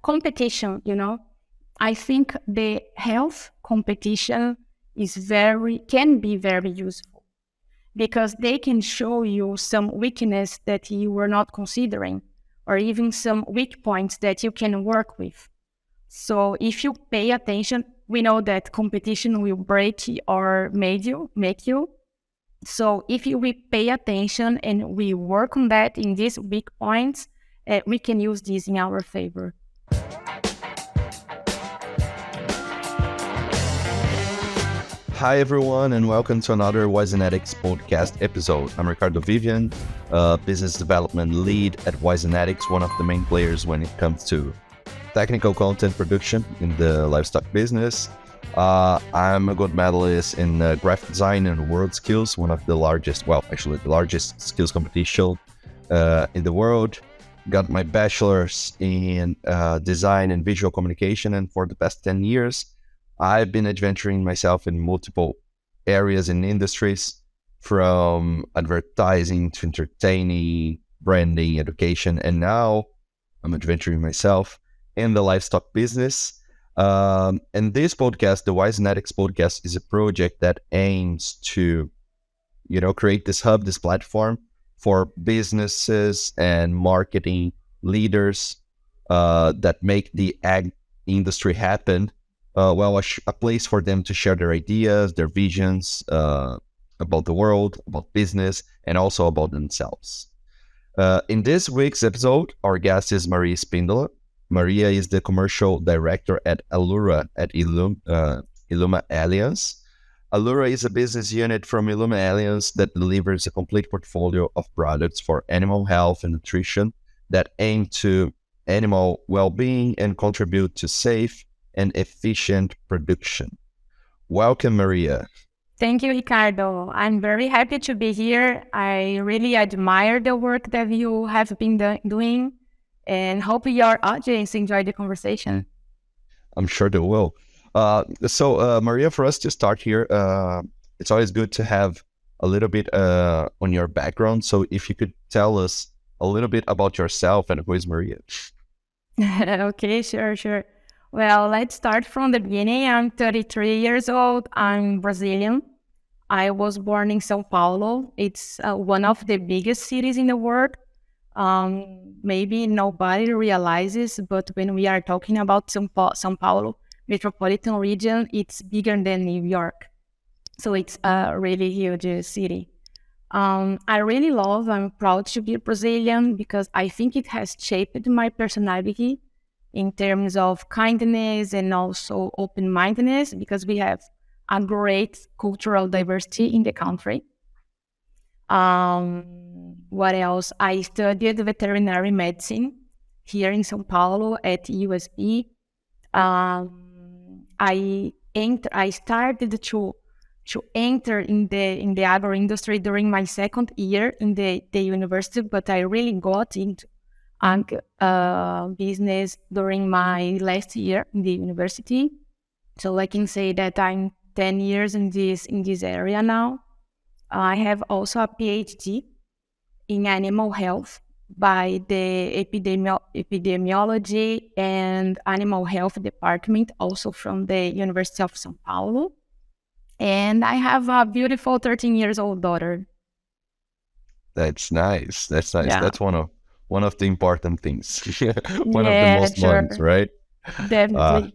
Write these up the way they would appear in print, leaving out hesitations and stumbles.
competition, I think the health competition can be very useful because they can show you some weakness that you were not considering, or even some weak points that you can work with. So if you pay attention, we know that competition will break or make you. So if we pay attention and we work on that in these weak points, we can use this in our favor. Hi, everyone, and welcome to another Wisenetix podcast episode. I'm Ricardo Vivian, business development lead at Wisenetix, one of the main players when it comes to technical content production in the livestock business. I'm a gold medalist in graphic design and world skills, one of the largest, the largest skills competition in the world. Got my bachelor's in design and visual communication, and for the past 10 years, I've been adventuring myself in multiple areas and industries, from advertising to entertaining, branding, education, and now I'm adventuring myself in the livestock business. And this podcast, the Wisenetix podcast, is a project that aims to, create this hub, this platform for businesses and marketing leaders that make the ag industry happen. A place for them to share their ideas, their visions about the world, about business, and also about themselves. In this week's episode, our guest is Maria Spindola. Maria is the commercial director at Alura at Iluma Alliance. Alura is a business unit from Iluma Alliance that delivers a complete portfolio of products for animal health and nutrition that aim to animal well-being and contribute to safe and efficient production. Welcome, Maria. Thank you, Ricardo. I'm very happy to be here. I really admire the work that you have been doing and hope your audience enjoyed the conversation. I'm sure they will. So, Maria, for us to start here, it's always good to have a little bit on your background. So if you could tell us a little bit about yourself and who is Maria. Okay, sure. Well, let's start from the beginning. I'm 33 years old. I'm Brazilian. I was born in São Paulo. It's one of the biggest cities in the world. Maybe nobody realizes, but when we are talking about São Paulo metropolitan region, it's bigger than New York. So it's a really huge city. I'm proud to be Brazilian because I think it has shaped my personality in terms of kindness and also open-mindedness, because we have a great cultural diversity in the country. What else? I studied veterinary medicine here in São Paulo at USP. I started to enter in the agro industry during my second year in the university, but I really got into business during my last year in the university. So I can say that I'm 10 years in this area now. I have also a PhD in animal health by the epidemiology and animal health department, also from the University of São Paulo. And I have a beautiful 13 years old daughter. That's nice. Yeah. That's one of the important things. One of the most ones, right? Definitely.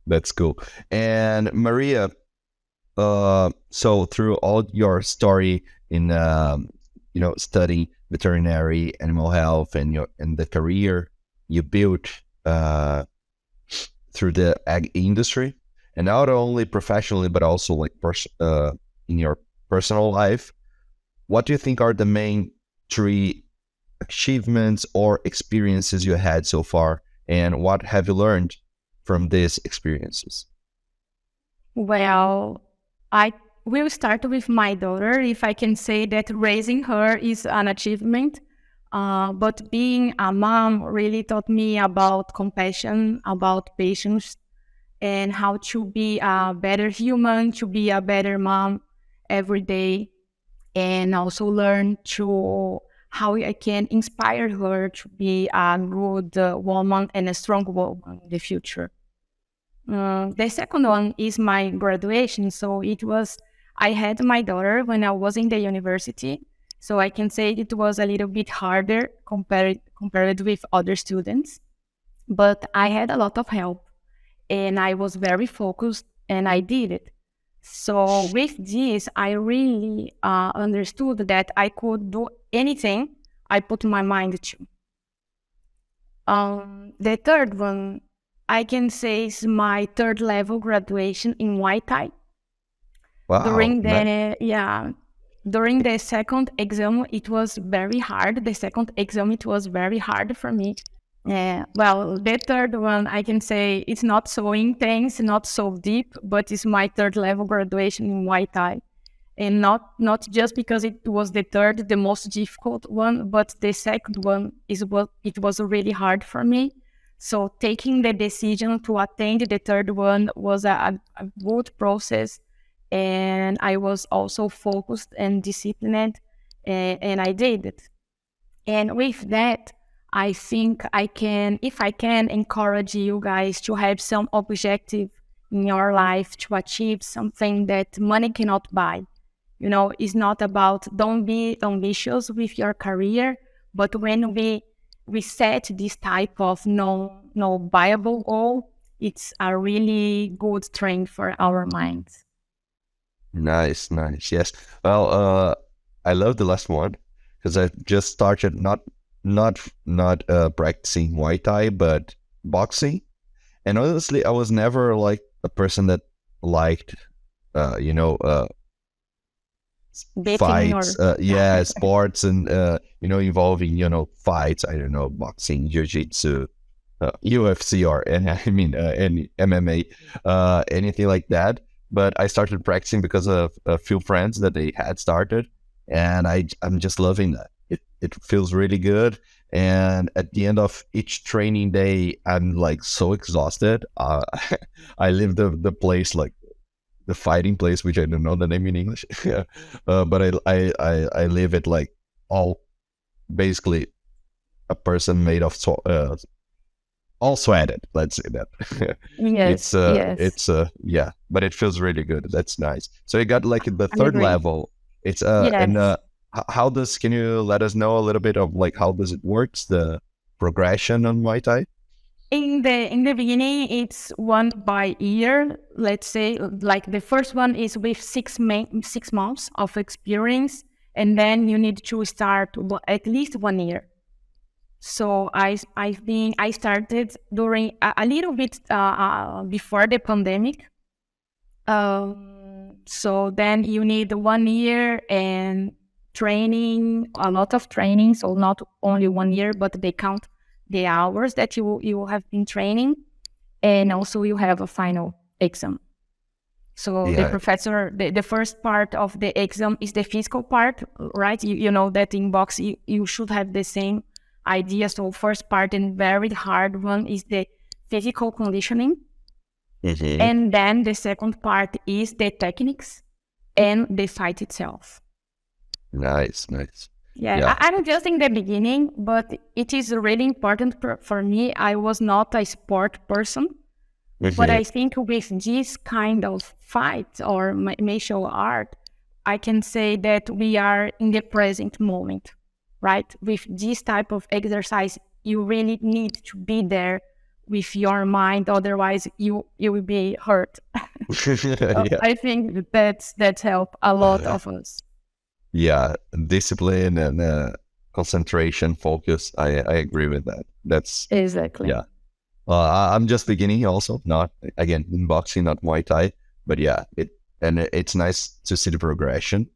That's cool. And Maria, so through all your story in studying veterinary, animal health, and the career you built through the ag industry, and not only professionally but also in your personal life, what do you think are the main 3 achievements or experiences you had so far, and what have you learned from these experiences? Well, I will start with my daughter. If I can say that raising her is an achievement, but being a mom really taught me about compassion, about patience, and how to be a better human, to be a better mom every day, and also learn how I can inspire her to be a good woman and a strong woman in the future. The second one is my graduation. So I had my daughter when I was in the university. So I can say it was a little bit harder compared with other students, but I had a lot of help and I was very focused and I did it. So with this, I really understood that I could do anything I put my mind to. The third one, I can say, is my third level graduation in Muay Thai. Wow. During the second exam, it was very hard. The second exam, it was very hard for me. Well, the third one, I can say it's not so intense, not so deep, but it's my third level graduation in Muay Thai. And not just because it was the third, the most difficult one, but the second one is what it was really hard for me. So taking the decision to attend the third one was a good process, and I was also focused and disciplined, and I did it. And with that, I think if I can encourage you guys to have some objective in your life to achieve something that money cannot buy. It's not about don't be ambitious with your career, but when we set this type of no viable goal, it's a really good train for our minds. Nice, nice. Yes. Well, I love the last one because I just started not practicing Muay Thai, but boxing. And honestly, I was never like a person that liked, you know, Betting or fights, sports, and involving fights. I don't know, boxing, jiu-jitsu, UFC, or any MMA, anything like that. But I started practicing because of a few friends that they had started, and I'm just loving that. It feels really good. And at the end of each training day, I'm like so exhausted. I leave the place, like the fighting place, which I don't know the name in English. But I leave it like all basically a person made of all sweated. Let's say that. yes, yes, Yeah, but it feels really good. That's nice. So you got like the I third agree. level. It's and Yes. how does can you let us know a little bit of like how does it works, the progression on Muay Thai? In the beginning, it's one by year. Let's say, like the first one is with 6 months of experience, and then you need to start at least 1 year. So I started during a little bit before the pandemic. So then you need 1 year and training, a lot of training. So not only 1 year, but they count the hours that you have been training, and also you have a final exam. So the Yeah, professor, the first part of the exam is the physical part, right? You know that in box you should have the same idea. So first part and very hard one is the physical conditioning. hmm, And then the second part is the techniques and the fight itself. nice, nice. Yeah, Yeah. I'm just in the beginning, but it is really important for me. I was not a sport person, but Hmm. I think with this kind of fight or martial art, I can say that we are in the present moment, right? With this type of exercise, you really need to be there with your mind, otherwise you will be hurt. Yeah. I think that's helped a lot of us. Yeah, discipline and concentration, focus. I agree with that. That's Exactly. yeah. I'm just beginning also, not again in boxing, not Muay Thai, but yeah, it's nice to see the progression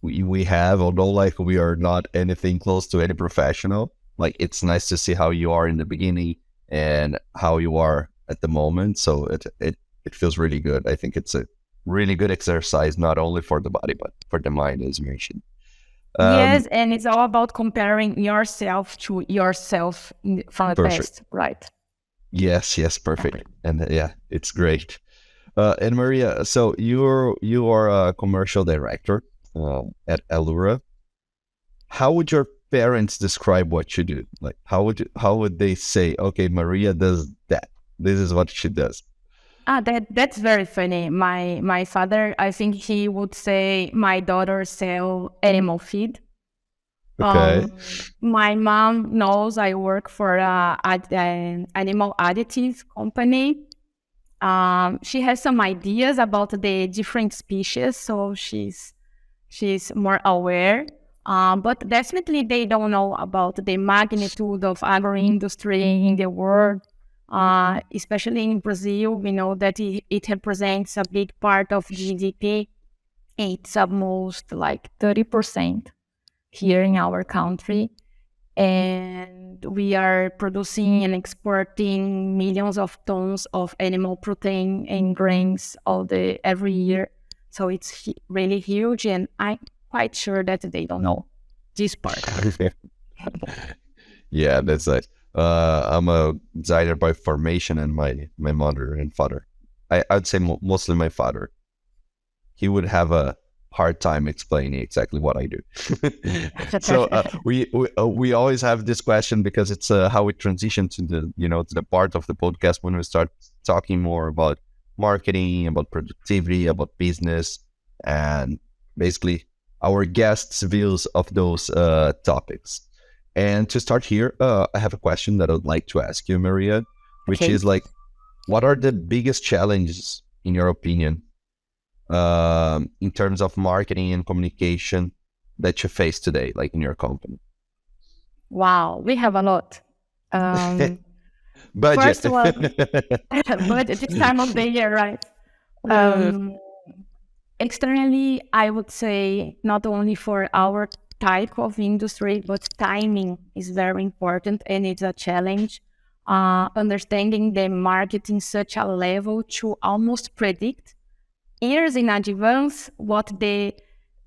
we have. Although like we are not anything close to any professional, like it's nice to see how you are in the beginning and how you are at the moment. So it feels really good. I think it's a really good exercise, not only for the body but for the mind, as you mentioned. Um, Yes, and it's all about comparing yourself to yourself from the Perfect. past, right? Yes, yes, perfect. And yeah, it's great. And Maria, so you are a commercial director at Alura. How would your parents describe what you do? Like, how would they say, okay, Maria does that. This is what she does. That's very funny. My father, I think he would say my daughter sell animal feed. Okay. My mom knows I work for an animal additive company. She has some ideas about the different species, so she's more aware. But definitely they don't know about the magnitude of agro-industry in the world. Especially in Brazil, we know that it represents a big part of GDP. It's almost like 30% here in our country. And we are producing and exporting millions of tons of animal protein and grains every year. So it's really huge, and I'm quite sure that they don't know this part. Yeah, that's nice. I'm a designer by formation, and my mother and father. I'd say mostly my father. He would have a hard time explaining exactly what I do. So we always have this question because it's how we transition to the part of the podcast when we start talking more about marketing, about productivity, about business, and basically our guests' views of those topics. And to start here, I have a question that I'd like to ask you, Maria, which Okay. is like, what are the biggest challenges, in your opinion, in terms of marketing and communication that you face today, like in your company? Wow, we have a lot. Budget. First one, but this time of the year, right? Um, Externally, I would say not only for our type of industry, but timing is very important and it's a challenge. Understanding the market in such a level to almost predict years in advance what the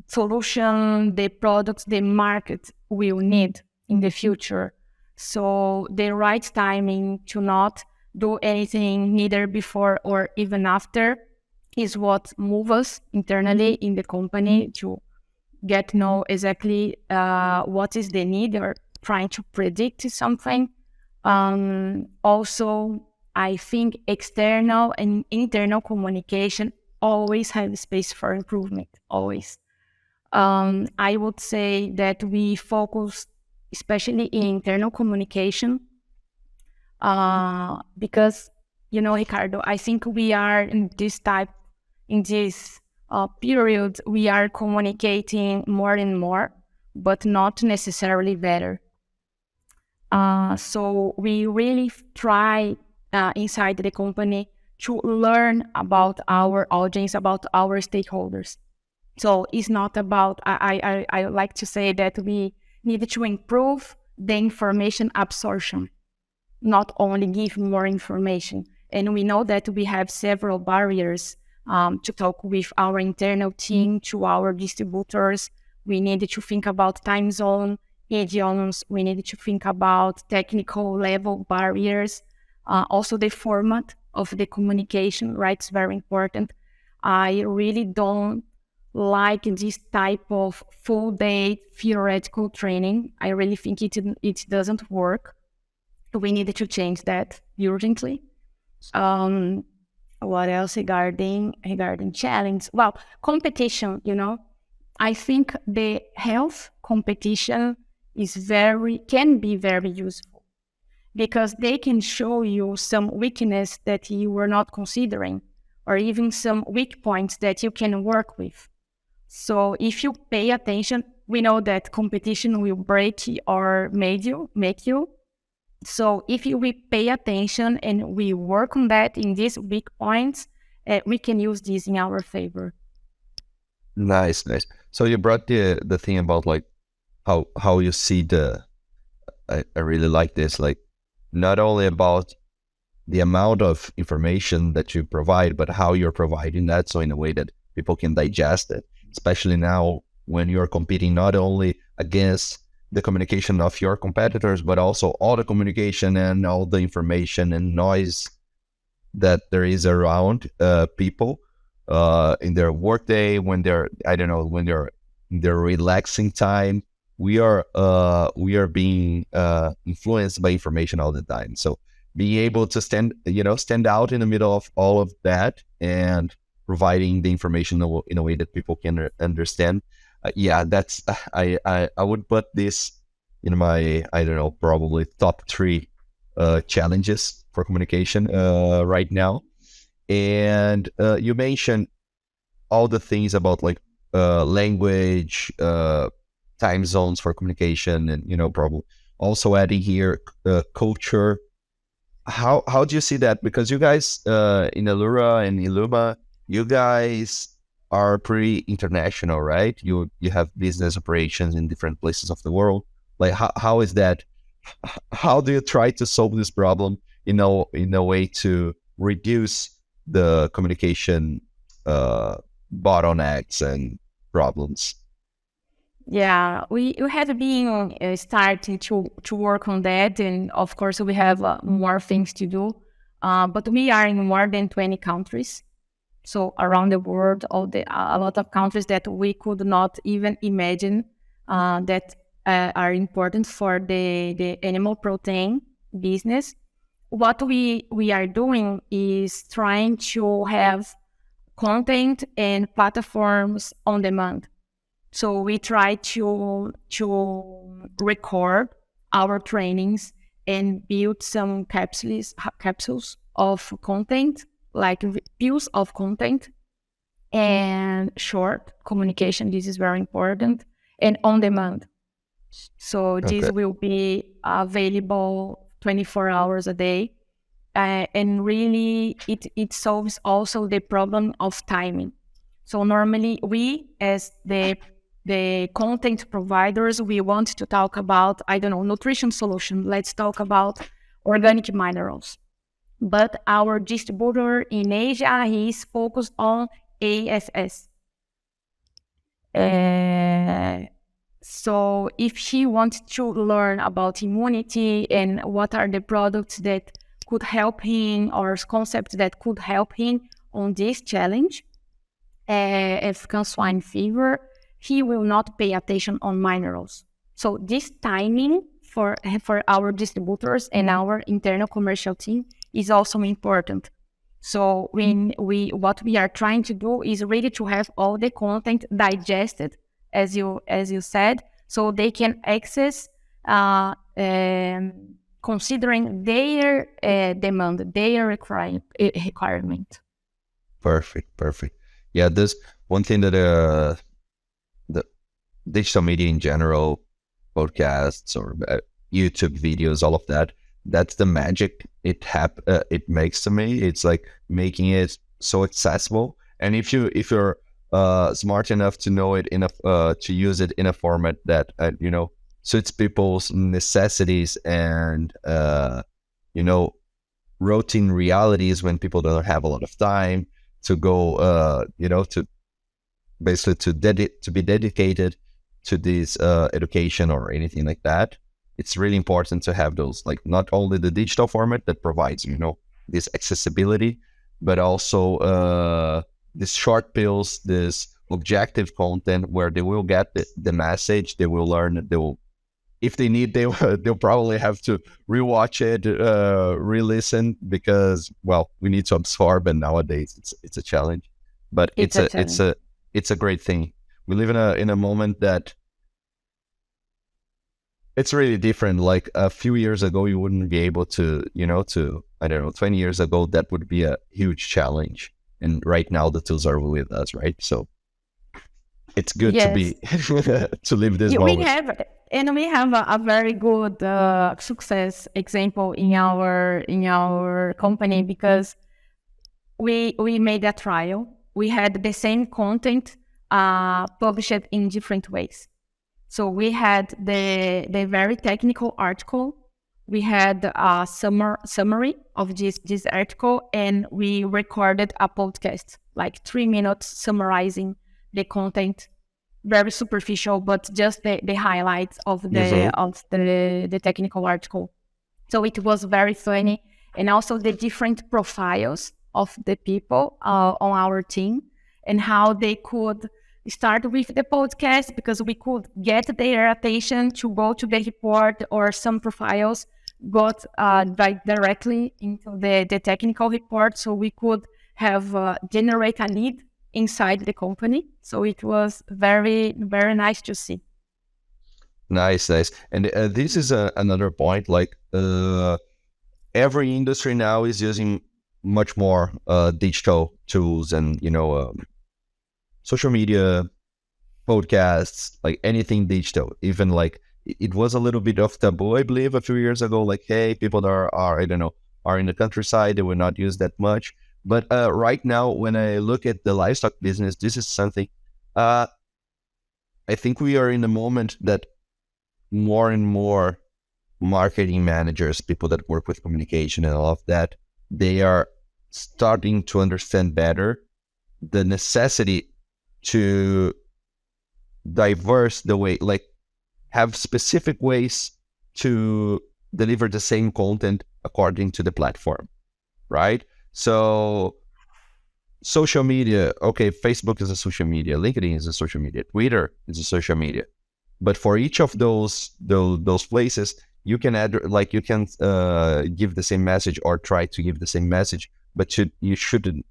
solution, the products, the market will need in the future. So the right timing to not do anything neither before or even after is what moves us internally in the company to get to know exactly what is the need or trying to predict something. Also, I think external and internal communication always have space for improvement, always. I would say that we focus especially in internal communication because, Ricardo, I think we are in this period, we are communicating more and more, but not necessarily better. So we really try inside the company to learn about our audience, about our stakeholders. So it's not about, I like to say that we need to improve the information absorption, not only give more information. And we know that we have several barriers to talk with our internal team, to our distributors. We need to think about time zone, idioms. We need to think about technical level barriers. Also the format of the communication, right? It's very important. I really don't like this type of full day theoretical training. I really think it doesn't work. We need to change that urgently. What else regarding challenge? Well, competition, I think the health competition can be very useful because they can show you some weakness that you were not considering or even some weak points that you can work with. So if you pay attention, we know that competition will break or make you. So if we pay attention and we work on that in these weak points, we can use this in our favor. Nice. So you brought the thing about like how you see I really like this, like not only about the amount of information that you provide, but how you're providing that, so in a way that people can digest it, especially now when you're competing not only against the communication of your competitors, but also all the communication and all the information and noise that there is around people in their workday, when they're, I don't know, when they're in their relaxing time. we are being influenced by information all the time. So being able to stand out in the middle of all of that and providing the information in a way that people can understand. Yeah, that's I would put this in my, I don't know, probably top three challenges for communication right now. And you mentioned all the things about like language, time zones for communication, and probably also adding here culture. How do you see that? Because you guys in Alura and Iluma, you guys are pretty international, right? You have business operations in different places of the world. Like how is that? How do you try to solve this problem in a way to reduce the communication uh, bottlenecks and problems? Yeah, we have been starting to work on that, and of course we have more things to do. But we are in more than 20 countries, so around the world, a lot of countries that we could not even imagine that are important for the animal protein business. What we are doing is trying to have content and platforms on demand. So we try to record our trainings and build some capsules of content, like views of content and short communication. This is very important, and on demand. So Okay. this will be available 24 hours a day. And really, it solves also the problem of timing. So normally we, as the content providers, we want to talk about, I don't know, nutrition solution. Let's talk about organic minerals. But our distributor in Asia, he is focused on ASS. So if he wants to learn about immunity and what are the products that could help him, or concepts that could help him on this challenge, African swine fever, he will not pay attention on minerals. So this timing for our distributors and our internal commercial team is also important. So when what we are trying to do is really to have all the content digested, as you said, so they can access considering their demand, their requirement. Perfect. Yeah, there's one thing that the digital media in general, podcasts or YouTube videos, all of that. That's the magic it makes to me. It's like making it so accessible. And if you're smart enough to know it enough to use it in a format that suits people's necessities and you know routine realities when people don't have a lot of time to go to basically to be dedicated to this education or anything like that. It's really important to have those, like, not only the digital format that provides this accessibility, but also these short pills, this objective content where they will get the message, they will learn, they will, if they need, they'll probably have to rewatch it, re-listen, because, well, we need to absorb, and nowadays it's a challenge, but It's a challenge. it's a great thing. We live in a moment that it's really different. Like a few years ago, you wouldn't be able to, I don't know, 20 years ago, that would be a huge challenge. And right now the tools are with us, right? So it's good to be, Yes. to live this Yeah, we moment. have, and we have a very good success example in our company, because we made a trial. We had the same content published in different ways. So we had the very technical article. We had a summary of this article, and we recorded a podcast, like 3 minutes summarizing the content, very superficial, but just the highlights of Mm-hmm. the technical article. So it was very funny, and also the different profiles of the people on our team, and how they could start with the podcast because we could get their attention to go to the report, or some profiles got directly into the technical report, so we could have generate a lead inside the company. So it was very, very nice to see. Nice, nice. And this is another point. Like every industry now is using much more digital tools, and social media, podcasts, like anything digital. Even like it was a little bit of taboo, I believe, a few years ago. Like, hey, people that are I don't know, are in the countryside, they will not use that much. But right now, when I look at the livestock business, this is something. Uh, I think we are in a moment that more and more marketing managers, people that work with communication and all of that, they are starting to understand better the necessity to diverse the way, like have specific ways to deliver the same content according to the platform, right? So social media, okay, Facebook is a social media, LinkedIn is a social media, Twitter is a social media. But for each of those places, you can add, like you can give the same message or try to give the same message, but you shouldn't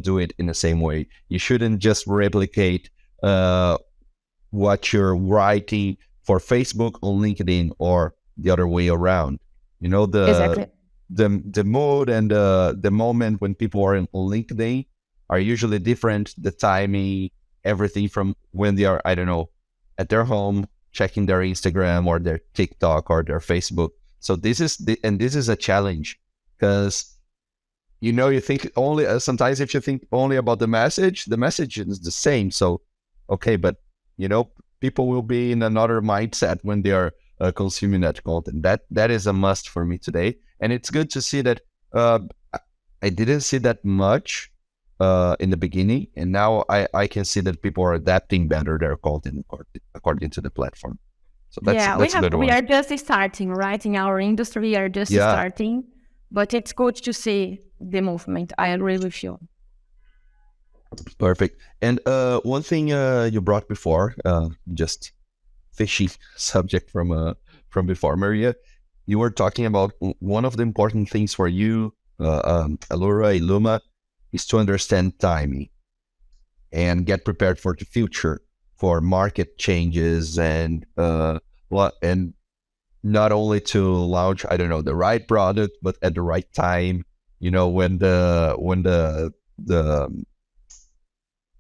do it in the same way. You shouldn't just replicate what you're writing for Facebook on LinkedIn or the other way around. You know, Exactly. the mood and the moment when people are on LinkedIn are usually different. The timing, everything from when they are, I don't know, at their home checking their Instagram or their TikTok or their Facebook. So this is a challenge, because you think only sometimes if you think only about the message is the same. So okay, but people will be in another mindset when they are consuming that content. That is a must for me today, and it's good to see that I didn't see that much in the beginning, and now I can see that people are adapting better their content according to the platform. So that's Yeah, a good we one. are just starting, right? In our industry, we are just Yeah, starting, but it's good to see the movement. I agree with you. perfect. And one thing you brought before, just fishy subject from before, Maria. You were talking about one of the important things for you, Alura, Iluma, is to understand timing and get prepared for the future, for market changes, and and not only to launch, I don't know, the right product, but at the right time. When the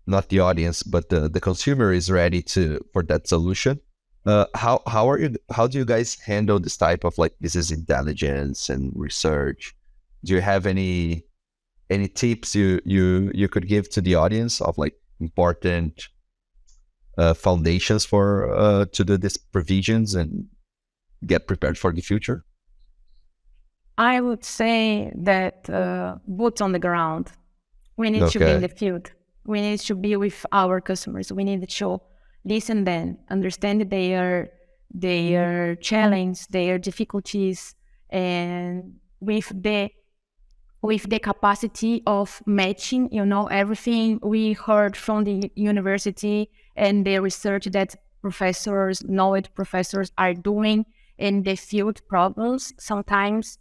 not the audience, but the consumer is ready for that solution. How do you guys handle this type of like business intelligence and research? Do you have any tips you could give to the audience of like important foundations for to do these provisions and get prepared for the future? I would say that boots on the ground. We need to be in Okay, the field. We need to be with our customers. We need to listen them, understand their challenge, their difficulties, and with the capacity of matching, everything we heard from the university and the research that knowledge professors are doing in the field problems. Sometimes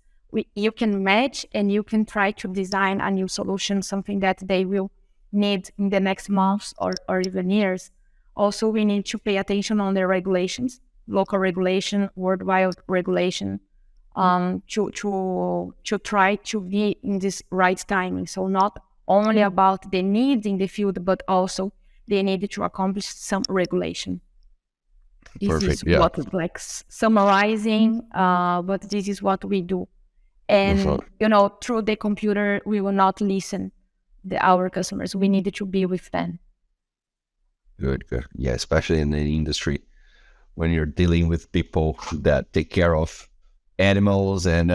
you can match and you can try to design a new solution, something that they will need in the next months or even years. Also, we need to pay attention on the regulations, local regulation, worldwide regulation, to try to be in this right timing. So not only about the needs in the field, but also they need to accomplish some regulation. This is perfect. Yeah. what like summarizing, but this is what we do. Mhm. And through the computer, we will not listen our customers. We need to be with them. Good, good. Yeah, especially in the industry when you're dealing with people that take care of animals and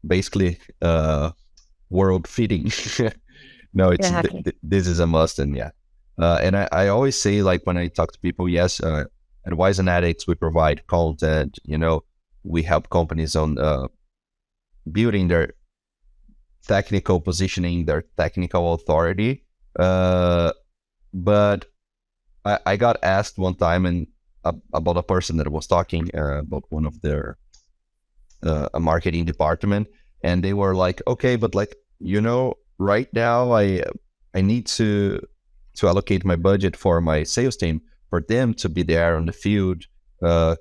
basically world feeding. No, Exactly. this is a must, and yeah. And I always say, like when I talk to people, yes, at Wisenetix we provide content. We help companies on building their technical positioning, their technical authority. But I got asked one time about a person that was talking about one of their a marketing department, and they were like, okay, but like, right now I need to allocate my budget for my sales team for them to be there on the field. Uh,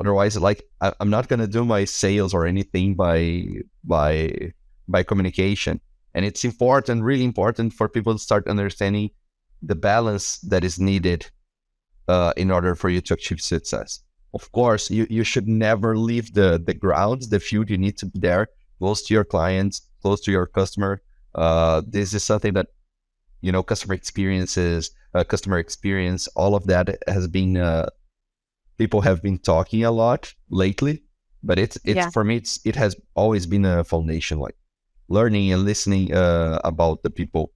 Otherwise, like I'm not gonna do my sales or anything by communication. And it's important, really important, for people to start understanding the balance that is needed in order for you to achieve success. Of course, you should never leave the grounds, the field. You need to be there, close to your clients, close to your customer. This is something that customer experience, all of that has been people have been talking a lot lately. But it's Yeah, for me, it has always been a foundation, like learning and listening about the people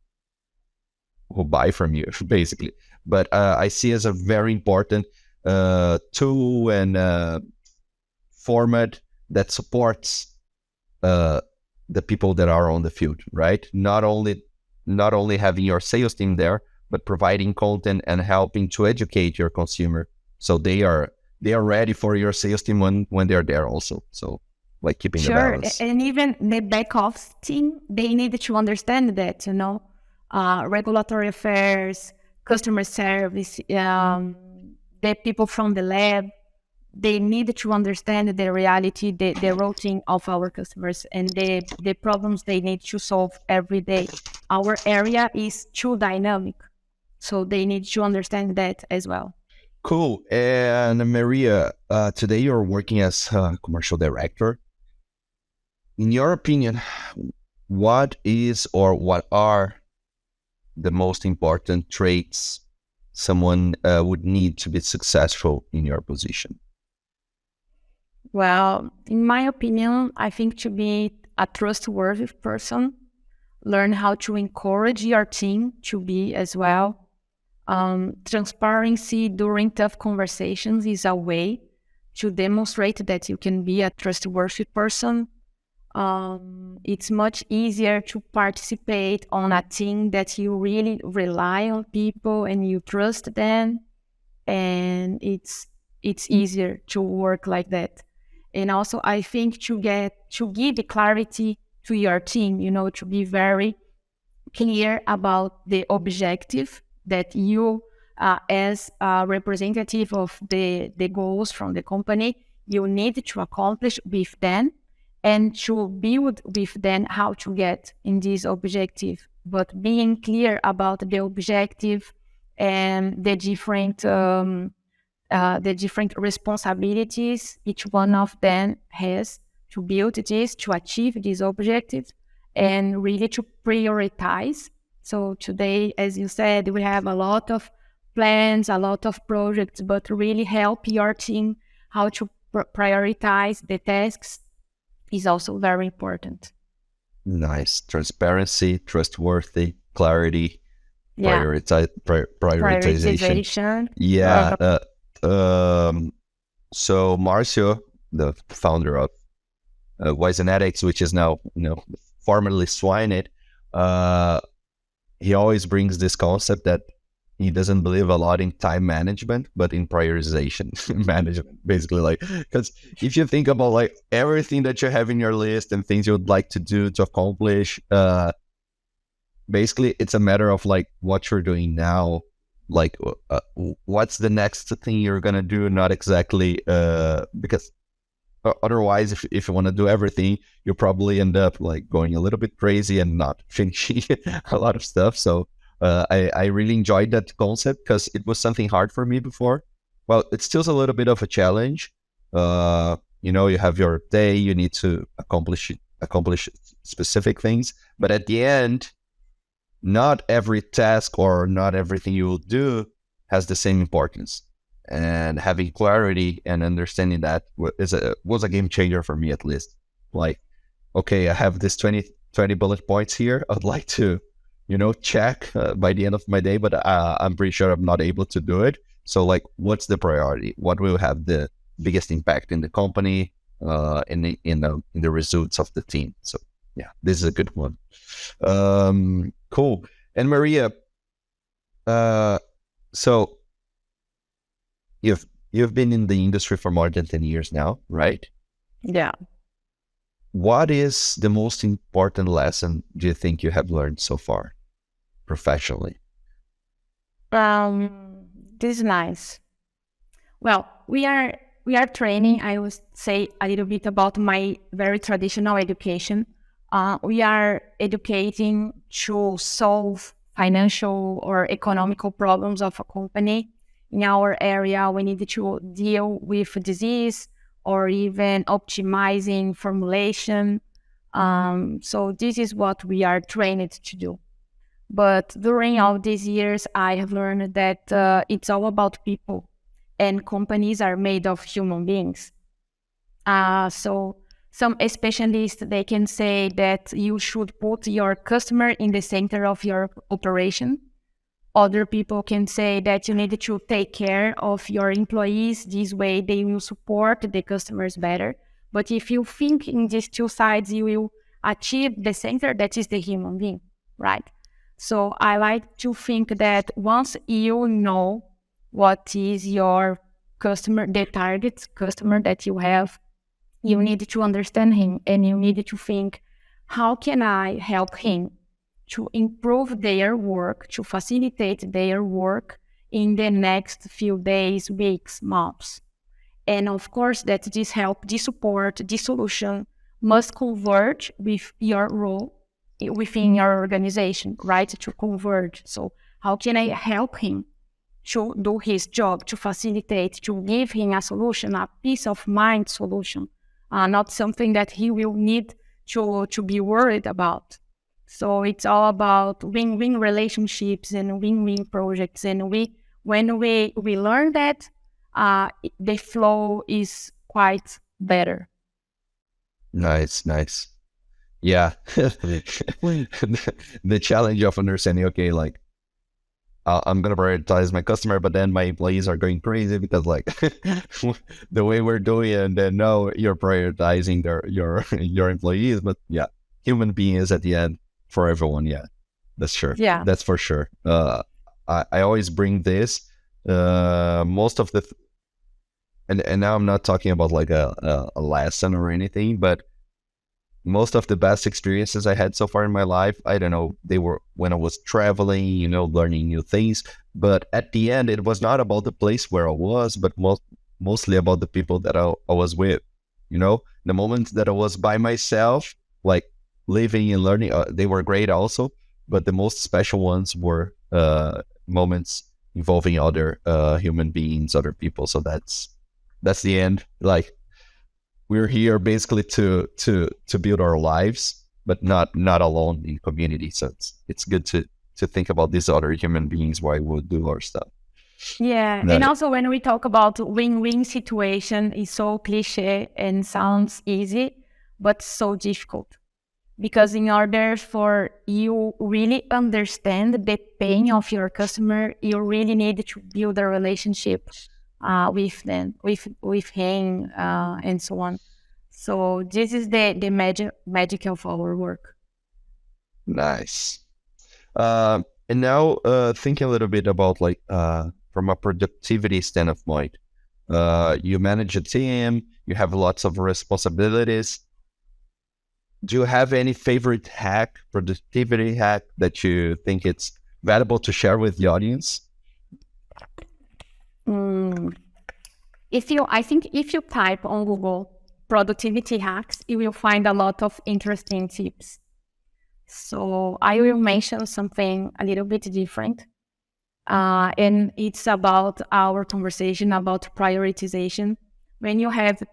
who buy from you, basically. But I see as a very important tool and format that supports uh, the people that are on the field, right? Not only having your sales team there, but providing content and helping to educate your consumer, so they are ready for your sales team when they're there also. So, like, keeping the sure. balance. And even the back office team, they need to understand that, regulatory affairs, customer service, the people from the lab, they need to understand the reality, the routine of our customers, and the problems they need to solve every day. Our area is too dynamic, so they need to understand that as well. Cool. And Maria, today you're working as a commercial director. In your opinion, what is or what are the most important traits someone would need to be successful in your position? Well, in my opinion, I think to be a trustworthy person, learn how to encourage your team to be as well. Transparency during tough conversations is a way to demonstrate that you can be a trustworthy person. It's much easier to participate on a team that you really rely on people and you trust them, and it's easier to work like that. And also, I think to give clarity to your team, to be very clear about the objective that you, as a representative of the goals from the company, you need to accomplish with them, and to build with them how to get in this objective. But being clear about the objective and the different responsibilities each one of them has to build this, to achieve these objectives, and really to prioritize. So today, as you said, we have a lot of plans, a lot of projects, but really help your team how to prioritize the tasks is also very important. Nice. Transparency, trustworthy, clarity, Yeah, prioritization. prioritization. Yeah. So Marcio, the founder of Wisenetix, which is now formerly Swinet, uh, he always brings this concept that he doesn't believe a lot in time management, but in prioritization management, basically. Like, because if you think about like everything that you have in your list and things you would like to do to accomplish, basically it's a matter of like what you're doing now, like what's the next thing you're gonna do, not exactly because otherwise if you want to do everything, you probably end up like going a little bit crazy and not finishing a lot of stuff. So I really enjoyed that concept because it was something hard for me before. Well, it's still a little bit of a challenge. You have your day, you need to accomplish specific things, but at the end, not every task or not everything you will do has the same importance. And having clarity and understanding that was a game changer for me, at least. Like, okay, I have this 20 bullet points here. I'd like to, check by the end of my day, but I'm pretty sure I'm not able to do it. So, like, what's the priority? What will have the biggest impact in the company, in the results of the team? So, yeah, this is a good one. Cool. And Maria, so You've been in the industry for more than 10 years now, right? Yeah. What is the most important lesson do you think you have learned so far professionally? This is nice. Well, we are training. I will say a little bit about my very traditional education. We are educating to solve financial or economical problems of a company. In our area, we need to deal with disease or even optimizing formulation. So this is what we are trained to do. But during all these years, I have learned that it's all about people, and companies are made of human beings. So some specialists, they can say that you should put your customer in the center of your operation. Other people can say that you need to take care of your employees. This way they will support the customers better. But if you think in these two sides, you will achieve the center that is the human being, right? So I like to think that once you know what is your customer, the target customer that you have, you need to understand him and you need to think, how can I help him to improve their work, to facilitate their work in the next few days, weeks, months. And of course, that this help, this support, this solution must converge with your role within your organization, right? To converge. So how can I help him to do his job, to facilitate, to give him a solution, a peace of mind solution, not something that he will need to be worried about. So it's all about win-win relationships and win-win projects. And when we learn that, the flow is quite better. Nice, nice. Yeah. The challenge of understanding, okay, like I'm gonna prioritize my customer, but then my employees are going crazy because like the way we're doing it, and then no, you're prioritizing your employees, but yeah, human beings at the end for everyone. Yeah, that's sure. Yeah. That's for sure. I always bring this. Most of the and now I'm not talking about like a lesson or anything, but most of the best experiences I had so far in my life, I don't know, they were when I was traveling, learning new things. But at the end, it was not about the place where I was, but mostly about the people that I was with. The moments that I was by myself, like living and learning, they were great also. But the most special ones were moments involving other human beings, other people. So that's the end. Like, we're here basically to build our lives, but not alone in community. So it's good to think about these other human beings while we do our stuff. Yeah, and also when we talk about win-win situation, it's so cliche and sounds easy, but so difficult. Because in order for you really understand the pain of your customer, you really need to build a relationship with them, with him, and so on. So this is the magic of our work. Nice. And now thinking a little bit about like from a productivity standpoint, you manage a team, you have lots of responsibilities. Do you have any favorite productivity hack that you think it's valuable to share with the audience? I think if you type on Google productivity hacks, you will find a lot of interesting tips. So I will mention something a little bit different. And it's about our conversation about prioritization. When you have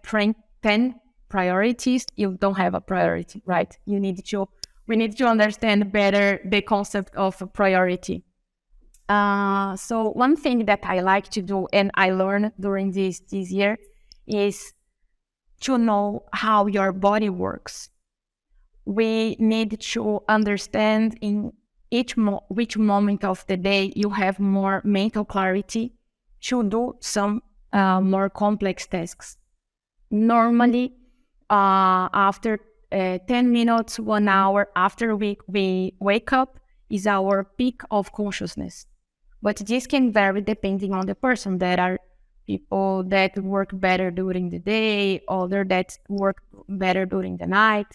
10 priorities, you don't have a priority, right? We need to understand better the concept of a priority. So one thing that I like to do, and I learned during this year, is to know how your body works. We need to understand in which moment of the day you have more mental clarity to do some more complex tasks. Normally, after 10 minutes, 1 hour after we wake up is our peak of consciousness. But this can vary depending on the person. There are people that work better during the day, other that work better during the night.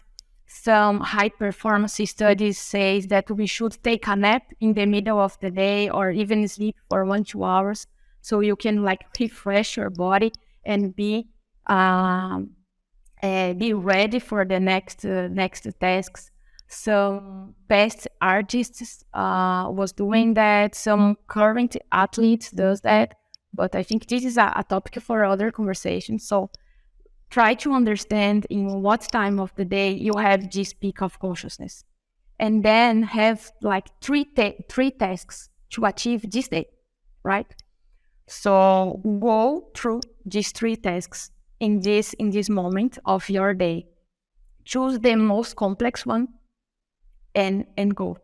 Some high performance studies say that we should take a nap in the middle of the day or even sleep for 1-2 hours so you can like refresh your body and be ready for the next tasks. Some past artists was doing that. Some current athletes does that. But I think this is a topic for other conversations. So try to understand in what time of the day you have this peak of consciousness, and then have like three tasks to achieve this day, right? So go through these three tasks in this moment of your day. Choose the most complex one and go.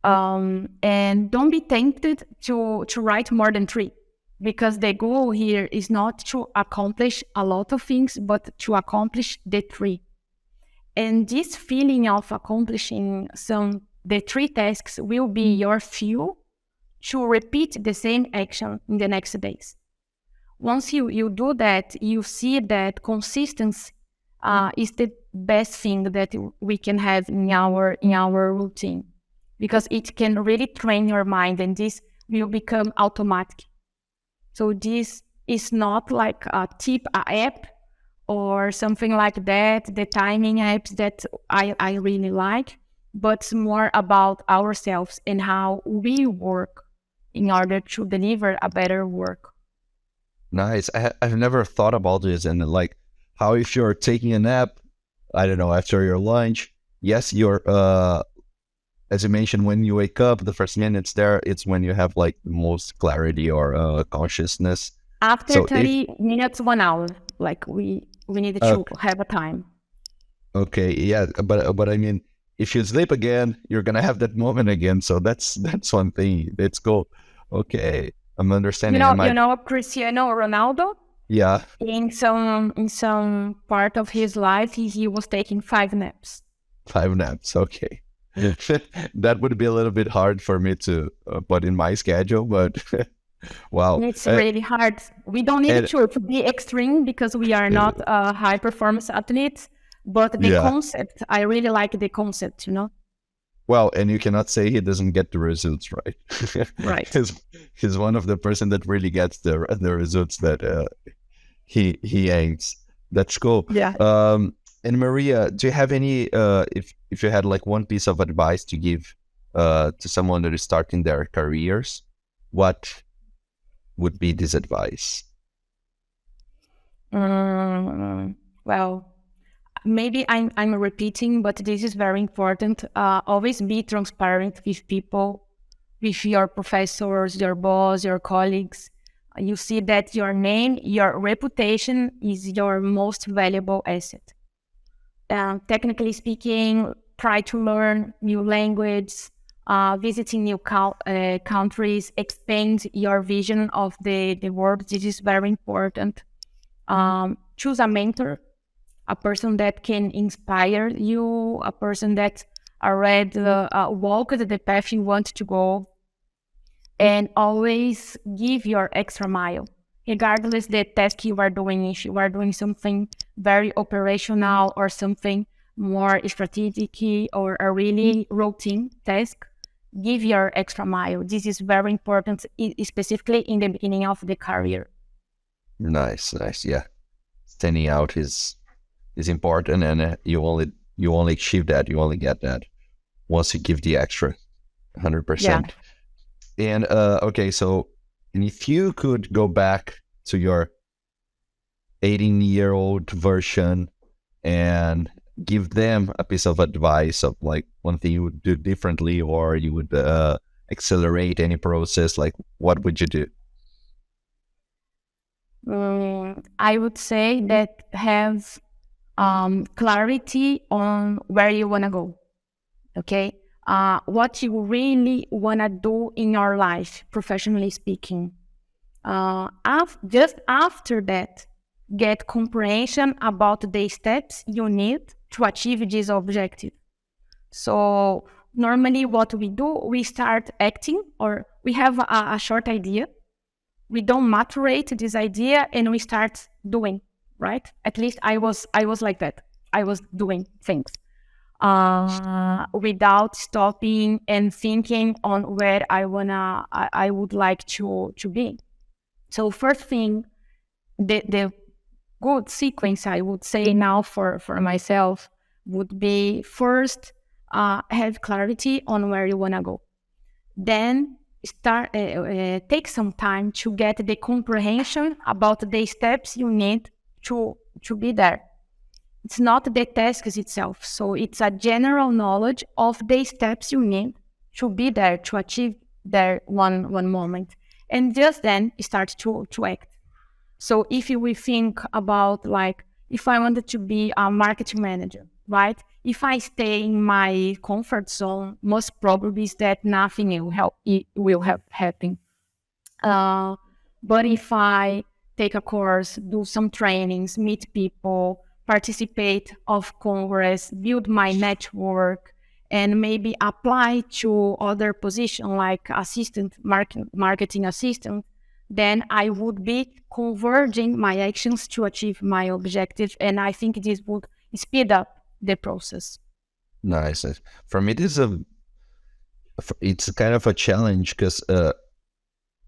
And don't be tempted to write more than three, because the goal here is not to accomplish a lot of things, but to accomplish the three. And this feeling of accomplishing the three tasks will be your fuel to repeat the same action in the next days. Once you do that, you see that consistency is the best thing that we can have in our routine, because it can really train your mind, and this will become automatic. So this is not like a app or something like that, the timing apps that I really like, but it's more about ourselves and how we work in order to deliver a better work. Nice. I've never thought about this, and like how if you're taking a nap, I don't know, after your lunch, yes, you're as you mentioned, when you wake up, the first minutes there, it's when you have like the most clarity or consciousness. After So 30 minutes, 1 hour, like we need to have a time. Okay, yeah, but I mean, if you sleep again, you're gonna have that moment again. So that's one thing. That's cool. Okay, I'm understanding. You know Cristiano Ronaldo? Yeah. In some part of his life, he was taking 5 naps. 5 naps. Okay. That would be a little bit hard for me to put in my schedule, but wow. It's really hard. We don't need to be extreme because we are not high performance athletes, but the concept, I really like the concept, Well, and you cannot say he doesn't get the results, right? Right. He's one of the person that really gets the results that he aims. That's cool. Yeah. And Maria, do you have any if you had like one piece of advice to give to someone that is starting their careers, what would be this advice? Well, maybe I'm repeating, but this is very important. Always be transparent with people, with your professors, your boss, your colleagues. You see that your name, your reputation is your most valuable asset. Technically speaking, try to learn new languages, visiting new countries, expand your vision of the world. This is very important. Choose a mentor, a person that can inspire you, a person that already walked the path you want to go, and always give your extra mile. Regardless the task you are doing, if you are doing something very operational or something more strategic or a really routine task, give your extra mile. This is very important, specifically in the beginning of the career. Nice. Yeah, standing out is important, and you only achieve that, you only get that once you give the extra 100%. Yeah. And okay, so and if you could go back to your 18-year-old version and give them a piece of advice of like one thing you would do differently, or you would accelerate any process, like what would you do? I would say that have clarity on where you want to go. Okay? What you really want to do in your life, professionally speaking. Just after that, get comprehension about the steps you need to achieve this objective. So normally what we do, we start acting, or we have a short idea, we don't maturate this idea and we start doing, right? At least I was like that. I was doing things without stopping and thinking on where I would like to be. So first thing, the good sequence I would say now for myself would be first have clarity on where you want to go. Then take some time to get the comprehension about the steps you need to be there. It's not the tasks itself, so it's a general knowledge of the steps you need to be there, to achieve there one moment, and just then start to act. So if we think about, like, if I wanted to be a marketing manager, right? If I stay in my comfort zone, most probably is that nothing will help happen. But if I take a course, do some trainings, meet people, participate of congress, build my network, and maybe apply to other position like marketing assistant, then I would be converging my actions to achieve my objective. And I think this would speed up the process. Nice. For me, it's kind of a challenge because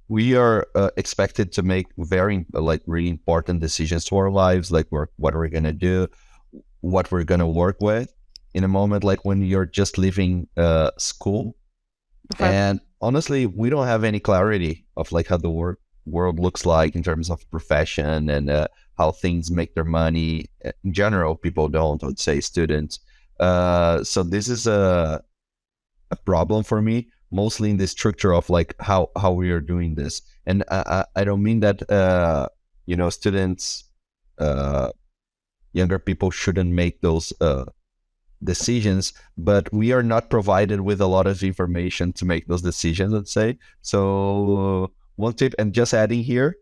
we are expected to make very like really important decisions to our lives, like what we're gonna do, what we're gonna work with in a moment, like when you're just leaving school. Okay. And honestly, we don't have any clarity of like how the world looks like in terms of profession and how things make their money. In general, people don't, I would say, students. So this is a problem for me, mostly in the structure of like how we are doing this. And I don't mean that students, younger people shouldn't make those decisions, but we are not provided with a lot of information to make those decisions, let's say. So one tip, and just adding here,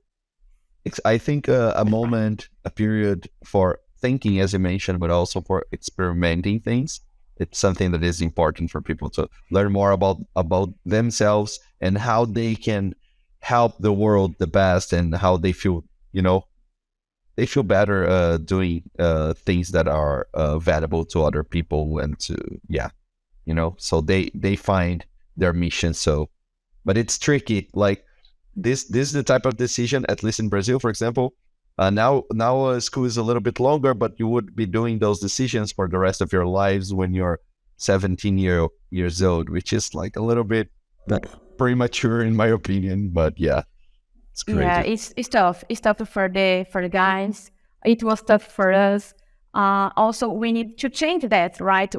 I think a moment, a period for thinking, as you mentioned, but also for experimenting things. It's something that is important for people to learn more about themselves and how they can help the world the best, and how they feel, they feel better doing things that are valuable to other people, and to, so they find their mission. So, but it's tricky. Like this is the type of decision, at least in Brazil, for example. Now school is a little bit longer, but you would be doing those decisions for the rest of your lives when you're 17 years old, which is like a little bit premature in my opinion. But yeah, it's crazy. Yeah, it's tough. It's tough for the guys. It was tough for us. Also, we need to change that, right?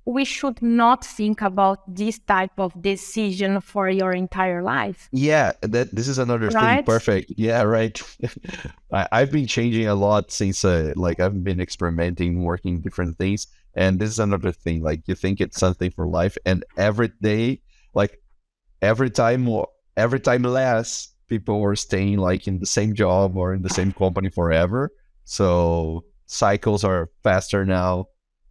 We should not think about this type of decision for your entire life. Yeah, this is another thing. Right? Perfect. Yeah, right. I've been changing a lot since like I've been experimenting, working different things, and this is another thing. Like you think it's something for life, and every day, like every time less, people are staying like in the same job or in the same company forever. So cycles are faster now.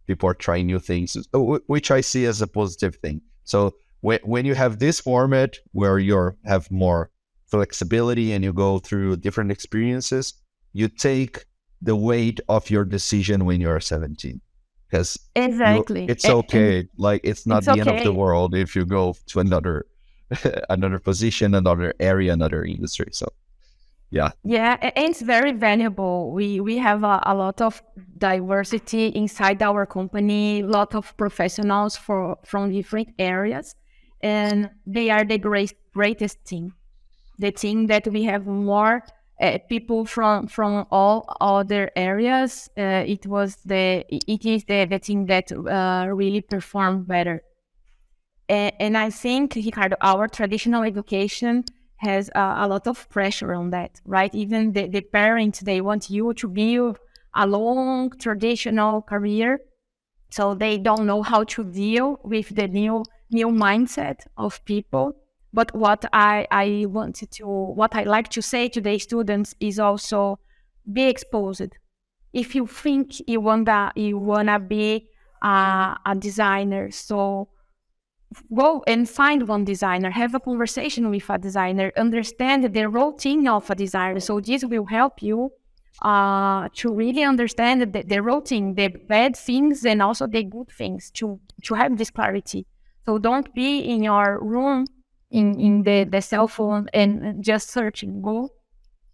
People are trying new things, which I see as a positive thing. So when you have this format where you have more flexibility and you go through different experiences, you take the weight of your decision when you're 17. Because Exactly. it's okay. Like it's not It's the end of the okay. world if you go to another position, another area, another industry. So yeah. Yeah, and it's very valuable. We have a lot of diversity inside our company, lot of professionals from different areas, and they are the greatest team. The team that we have more people from all other areas. It is the team that really performed better. And I think, Ricardo, our traditional education has a lot of pressure on that, right? Even the parents, they want you to build a long traditional career, so they don't know how to deal with the new mindset of people. But what I like to say to the students is also be exposed. If you think you wanna be a designer, so go and find one designer, have a conversation with a designer, understand the routine of a designer. So this will help you to really understand the routine, the bad things and also the good things, to have this clarity. So don't be in your room in the cell phone and just searching. Go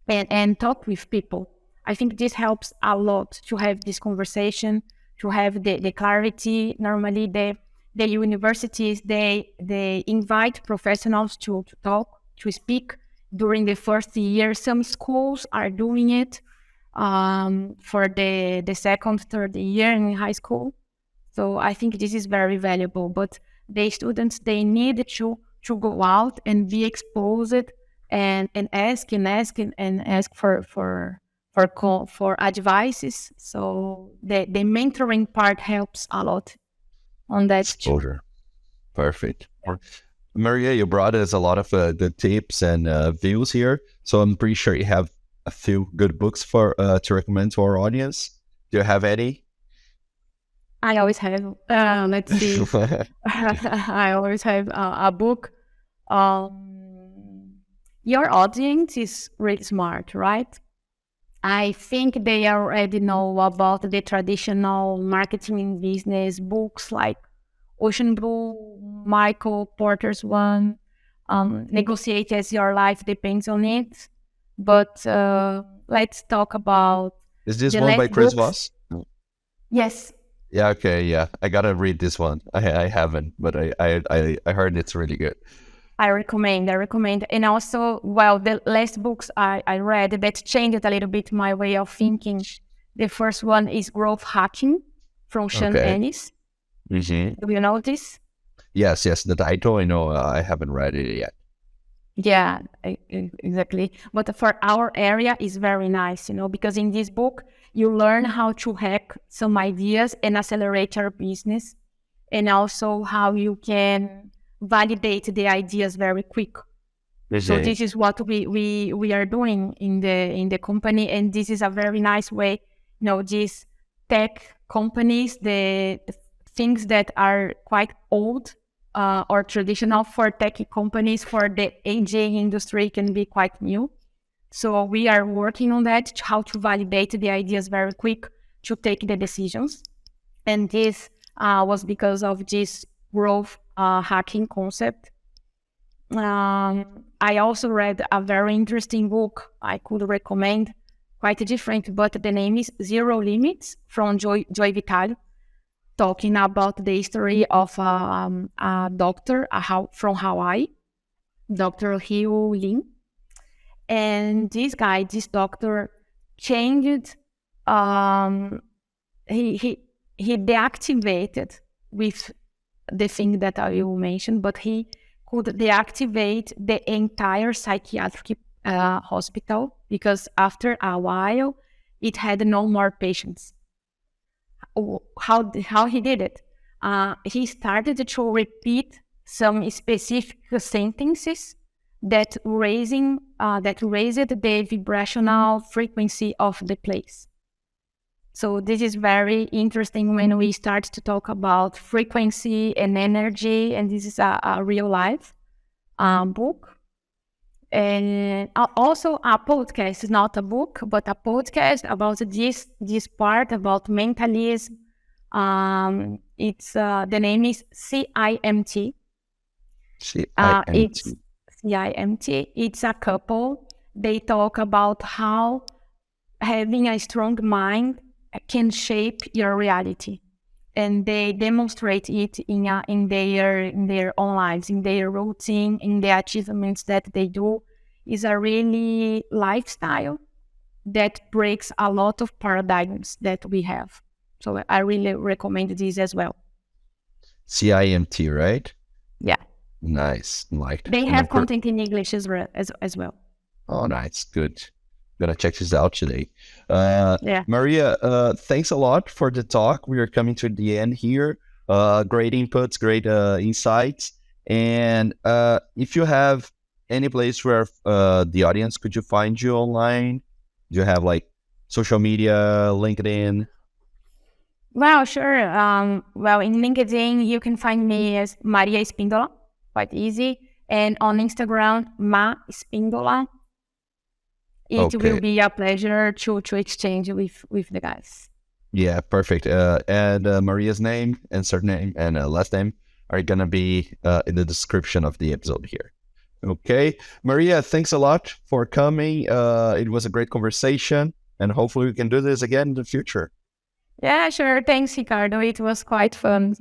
and talk with people. I think this helps a lot to have this conversation, to have the clarity. Normally, the universities, they invite professionals to talk, to speak during the first year. Some schools are doing it for the second, third year in high school. So I think this is very valuable. But the students, they need to go out and be exposed and ask for advices. So the mentoring part helps a lot on that too. Exposure. Perfect. Maria, you brought us a lot of good tips and views here. So I'm pretty sure you have a few good books for to recommend to our audience. Do you have any? I always have. Let's see. I always have a book. Your audience is really smart, right? I think they already know about the traditional marketing business books like Ocean Blue, Michael Porter's one, Negotiate as Your Life Depends on It. But let's talk about Is this the one by last Chris books. Voss? Yes, Yeah, okay, yeah. I gotta read this one. I haven't, but I heard it's really good. I recommend. And also, well, the last books I read that changed a little bit my way of thinking. The first one is Growth Hacking from Sean Okay. Ennis. Mm-hmm. Do you know this? Yes, the title, I know, I haven't read it yet. Yeah, exactly. But for our area, is very nice, because in this book, you learn how to hack some ideas and accelerate your business, and also how you can validate the ideas very quick. So Mm-hmm. this is what we are doing in the company, and this is a very nice way. These tech companies, the things that are quite old or traditional for tech companies, for the aging industry, can be quite new. So we are working on that, how to validate the ideas very quick to take the decisions. And this was because of this growth hacking concept. I also read a very interesting book I could recommend, quite different, but the name is Zero Limits from Joy Vitale, talking about the history of a doctor from Hawaii, Dr. Hugh Lin. And this doctor changed, he deactivated with the thing that I will mention, but he could deactivate the entire psychiatric hospital because after a while, it had no more patients. How he did it? He started to repeat some specific sentences that raised the vibrational frequency of the place. So this is very interesting when we start to talk about frequency and energy, and this is a real life book. And also a podcast, is not a book, but a podcast about this part about mentalism. It's the name is CIMT. It's CIMT. CIMT. It's a couple. They talk about how having a strong mind can shape your reality, and they demonstrate it in their own lives, in their routine, in the achievements that they do. Is a really lifestyle that breaks a lot of paradigms that we have. So I really recommend this as well. CIMT, right? Yeah, Nice. Like, they and have content in English as well. oh, nice. Good. Gonna check this out today. Yeah. Maria, thanks a lot for the talk. We are coming to the end here. Great inputs, great insights. And if you have any place where the audience could you find you online? Do you have like social media, LinkedIn? Well, sure. Well, in LinkedIn, you can find me as Maria Spindola, quite easy. And on Instagram, Ma Spindola. It will Okay. be a pleasure to exchange with the guys. Yeah, perfect. And Maria's name and surname and last name are going to be in the description of the episode here. Okay. Maria, thanks a lot for coming. It was a great conversation, and hopefully we can do this again in the future. Yeah, sure. Thanks, Ricardo. It was quite fun.